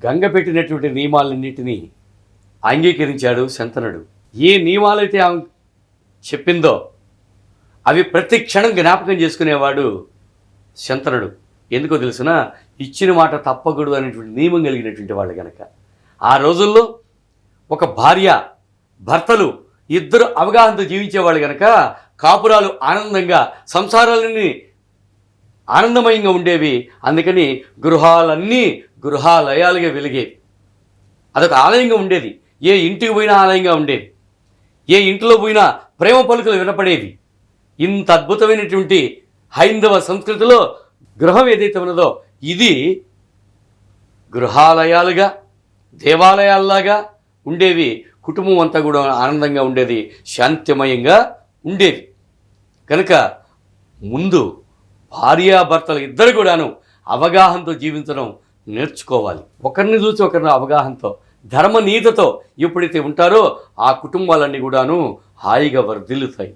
గంగ పెట్టినటువంటి నియమాలన్నింటినీ అంగీకరించాడు శంతనుడు. ఏ నియమాలైతే ఆమె చెప్పిందో అవి ప్రతి క్షణం జ్ఞాపకం చేసుకునేవాడు శంతనుడు. ఎందుకో తెలుసిన, ఇచ్చిన మాట తప్పకూడదు అనేటువంటి నియమం కలిగినటువంటి వాళ్ళు కనుక. ఆ రోజుల్లో ఒక భార్య భర్తలు ఇద్దరు అవగాహనతో జీవించేవాళ్ళు కనుక కాపురాలు ఆనందంగా, సంసారాలన్నీ ఆనందమయంగా ఉండేవి. అందుకని గృహాలన్నీ గృహాలయాలుగా వెలిగేవి. అదొక ఆలయంగా ఉండేది. ఏ ఇంటికి పోయినా ఆలయంగా ఉండేది. ఏ ఇంట్లో పోయినా ప్రేమ పలుకులు వినపడేవి. ఇంత అద్భుతమైనటువంటి హైందవ సంస్కృతిలో గృహం ఏదైతే ఉన్నదో ఇది గృహాలయాలుగా, దేవాలయాల్లాగా ఉండేవి. కుటుంబం అంతా కూడా ఆనందంగా ఉండేది, శాంతిమయంగా ఉండేది. కనుక ముందు భార్యాభర్తలు ఇద్దరు కూడాను అవగాహనతో జీవించడం నేర్చుకోవాలి. ఒకరిని చూసి ఒకరిని అవగాహనతో, ధర్మనీతితో ఎప్పుడైతే ఉంటారో ఆ కుటుంబాలన్నీ కూడాను హాయిగా వర్ధిల్లుతాయి.